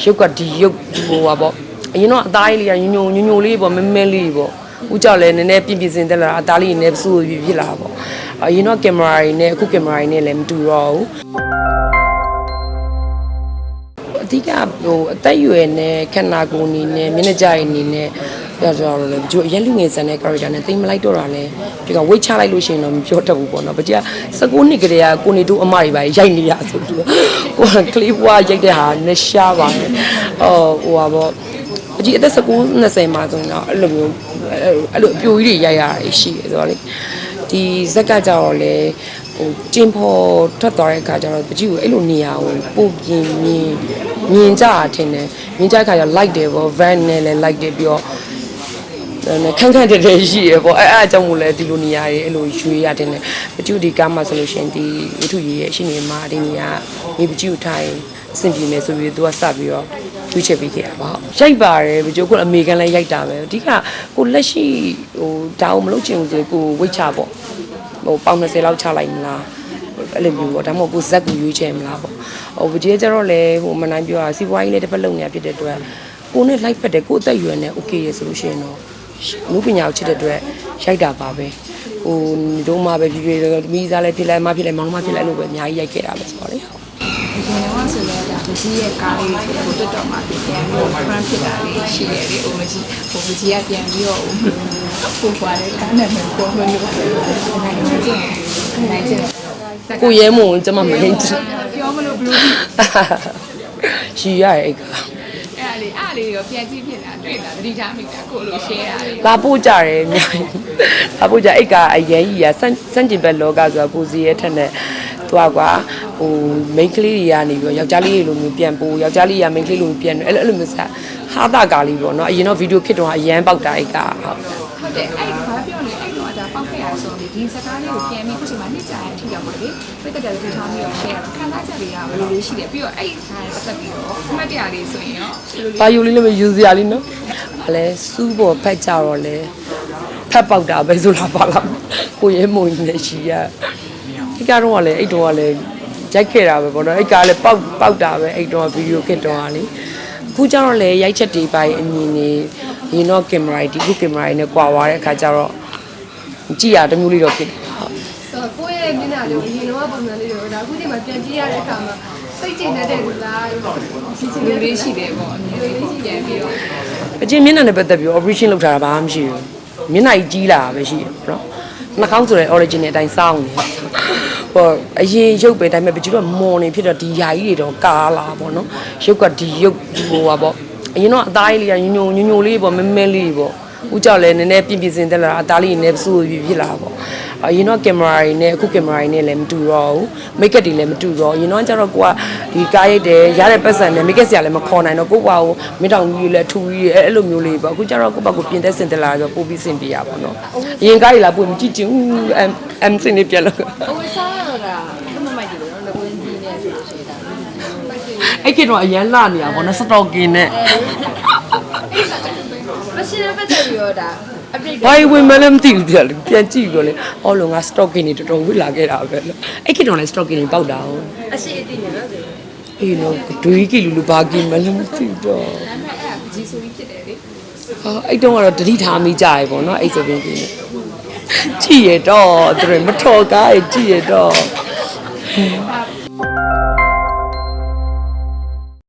ရုပ်ကဒီရုပ်ဟိုပါပေါ့အရင်တော့အသားလေးကညိုညိုလေးပေါ့မဲမဲလေးပေါ့ဦးကြောက်လဲနည်းနည်းပြင်းစင်တက်လာအသားလေးနည်းစူးဖြစ်လာပေါ့အရင်တော့ကင်မရာတွေနဲ့အခုကင်မရာတွေနဲ့လည်းမတူတော့ဘူးအဓိကဟိုအသက်အရွယ်နဲ့ခန္ဓာကိုယ်အနေနဲ့မျက်နှာကြိုင်အနေနဲ့ပြောကြတော့လေကျိုးအရင်လူငယ်ဆန်တဲ့ character နဲ့သိမလိုက်တော့တာလဲဒီကဝိတ်ချလိုက်လို့ရှိရင်တော့မပြောတတ်ဘူးပေါ့နော်။ဘာကြီးက19နှစ်ကလေးကကိုနေတို့အမတွေပါရိုက်နေရဆိုပြီးကိုကကလေးဘွားရိုက်တဲ့ဟာနဲ့ရှားပါတယ်။ဟိုဟာပေါ့အကြီးအသက်19 20မှာဆိုရင်တော့အဲ့လိုမျိုးအဲ့လိုအပြိုကြီးတွေရိုက်ရတာရှိတယ်ဆိုတော့လေဒီဇက်ကကြတော့လေဟိုကျင်းဖော်ထွက်သွားတဲ့အခါကျတော့ပကြီးကိုအဲ့လိုနေရာကိုပို့ပြင်းမြင်ကြတာထင်တယ်မြင်ကြတဲ့အခါကျ like တယ်ပေါ့ van နဲ့လည်း like တယ်ပြီးတော့ခန့်ခန့်တဲ့ရှိရပေါ့အဲ့အကြောင်းမို့လဲဒီလိုနေရာတွေအဲ့လိုရွှေရတယ်နဲ့ပကျူဒီကားမှာဆိုလို့ရှိရင်ဒီဝတ္ထုကြီးရဲ့အရှိနေမှာဒီနေရာမြေပကျူထိုင်အဆင်ပြေမယ်ဆိုပြီးသူကစပြီးတော့ရွေးချက်ပေးခဲ့တာပေါ့ရိုက်ပါတယ်ပကျူကအမေကန်လည်းရိုက်တာပဲအဓိကကိုလက်ရှိဟိုဒါအောင်မလုပ်ချင်ဘူးဆိုကိုဝိတ်ချပေါ့ဟိုပေါင်20လောက်ချလိုက်မလားအဲ့လိုမျိုးပေါ့ဒါမှမဟုတ်ကိုဇက်ကိုရွေးချယ်မလားပေါ့ဟိုပကျူကျတော့လေဟိုမနိုင်ပြောတာစီပွားရေးလည်းတစ်ဖက်လုံနေရဖြစ်တဲ့အတွက်ကိုနဲ့ like ဖက်တယ်ကိုအသက်အရွယ်နဲ့ okay ရဆိုလို့ရှိရင်တော့လူပညာကိုချစ်တဲ့အတွက်ရိုက်တာပါပဲဟိုတို့မှပဲဖြည်းဖြည်းမိသားလည်းဖြစ်လိုက်မှဖြစ်လိုက်မောင်နှမဖြစ်လိုက်လို့ပဲအများကြီးရိုက်ခဲ့တာပဲဆိုတော့လေဟုတ်ဒီကတော့ဆိုတော့ဒါမကြီးရဲ့ကားလေးဆိုတော့တက်တော့မှပြန်ပြီးတော့ front ဖြစ်တာလေးရှိတယ်လေဟိုမကြီးကပြန်ပြီးတော့ပို့သွားတယ်ကားနဲ့ပဲပေါ်လို့နိုင်ကျင်ကိုရဲမုံကျမမဟိတ်ပြောမလို့ဘလို့ရှိရရဲ့အိတ်ကအဲ့လေးရောပြန်ကြည့်ဖြစ်တာတွေ့တာသတိထားမိတာကိုလို share တာလေလာပို့ကြတယ်အများကြီးလာပို့ကြအိတ်ကအရင်ကြီးကစန့်ကျင်ဘက်လောကဆိုတာကိုစီရဲ့ထက်နဲ့သွားကွာဟို main ကလေးတွေကနေပြီးတော့ယောက်ျားလေးတွေလိုမျိုးပြန်ပို့ယောက်ျားလေးက main ကလေးလိုပြန်အဲ့လိုမျိုးစားဟာတာကားလေးပေါ့နော်အရင်တော့ဗီဒီယိုခစ်တော့အရန်ပေါက်တာအိတ်ကဟုတ်တယ်အဲ့ဘာပြောလဲအဲ့တော့ဒါပေါက်ခဲ့ရဆိုတော့ဒီစကားလေးကိုပြန်ပြီးခုချိန်မှာနှစ်ကြာရင်ထိရောက်ပါလေပြည့်တဲ့ကြတဲ့ထောင်းပြီးတော့ share ခံစားချက်တွေကဘယ်လိုလေးရှိတယ်ပြီးတော့အဲ့ဒါနဲ့ပတ်သက်ပြီးတော့မှတ်တရလေးဆိုရင်ရောဘာယူလေးလည်းမယူစရာလေးနော်ဘာလဲစူးပေါ်ဖက်ကြတော့လဲဖက်ပေါက်တာပဲဆိုလာပါလားကိုရဲမုံနေရှိရဒီကတော့ကလည်းအဲ့တော့ကလည်းရိုက်ခဲ့တာပဲပေါ့နော်အဲ့ကလည်းပေါက်တာပဲအဲ့တော့ဗီဒီယိုခစ်တော့ကလေအခုကျတော့လေရိုက်ချက်တွေပိုင်းအမြင်နေရင်တော့ကင်မရာဒီခုကင်မရာနဲ့ကွာသွားတဲ့အခါကျတော့ကြည့်ရတမျိုးလေးတော့ဖြစ်တယ်ဟုတ်ဆိုကိုယ့်ရဲ့မျက်နှာလေးကိုအရင်တော့ပုံစံလေးတွေဒါအခုချိန်မှာပြန်ကြည့်ရတဲ့အခါမှာစိတ်ကျဉ်တဲ့လူလားစီစီလေးရှိတယ်ပေါ့အမြင်လေးရှိပြန်ပြီးတော့အချင်းမျက်နှာနဲ့ပတ်သက်ပြီး operation လုပ်ထားတာဘာမှမရှိဘူးမျက်နှာကြီးကြီးလာပဲရှိတယ်နော်နှာခေါင်းဆိုတဲ့ origin နဲ့အတိုင်းစောင်းနေဟိုအရင်ရုပ်ပဲဒါပေမဲ့ပကျူတော့မော်နေဖြစ်တော့ဒီယာကြီးတွေတော့ကားလာပေါ့နော်ရုပ်ကဒီရုပ်ဟိုပါပေါ့အရင်တော့အသားလေးကညိုညိုလေးပေါ့မဲမဲလေးပေါ့ဦးကြောက်လဲနည်းနည်းပြင်းစင်တက်လာအသားလေးနည်းစူးဖြစ်လာပေါ့အရင်တော့ကင်မရာတွေနဲ့အခုကင်မရာတွေနဲ့လည်းမတူတော့ဘူးမိတ်ကပ်တွေလည်းမတူတော့အရင်တော့ကျတော့ကိုကဒီကားရိုက်တယ်ရတဲ့ပတ်စံနဲ့မိတ်ကပ်ဆရာလည်းမခေါ်နိုင်တော့ကိုကကိုမင်းတောင်ကြီးလည်းထူကြီးအဲ့လိုမျိုးလေးပေါ့အခုကျတော့ကိုဘကိုပြင်သက်စင်တက်လာဆိုပို့ပြီးစင်ပြရပါတော့အရင်ကားတွေလာပို့မကြည့်ချင်ဘူးအမ်စင်နေပြလို့အဝစားရတာခမမိုက်တယ်နော်ငွေကြီးနဲ့ဆိုလို့ရှိတာအဲ့ကတော့အရန်လာနေတာပေါ့နော်စတော့ကင်နဲ့မရှင်းပတ်သက်ပြီးတော့ဒါ update ဘာဝင်မလဲမသိဘူးပြန်ကြည့်ပြီးတော့လေအော်လို့ငါ stocking တွေတော်တော်ဝစ်လာခဲ့တာပဲအဲ့ကတော့လည်း stocking တွေပေါက်တာဟုတ်အရှိအသိနေနော်အေးနော်ဒွေးကီလူဘာကီမလဲမသိတော့ဒါပေမဲ့အဲ့ဒါကြီးဆိုပြီးဖြစ်တယ်လေဟာအဲ့တုန်းကတော့တတိထားမိကြရေပေါ့နော်အဲ့ဆိုပြီးကြည့်ရတော့သူမထော်ကားကြည့်ရတော့ဒါ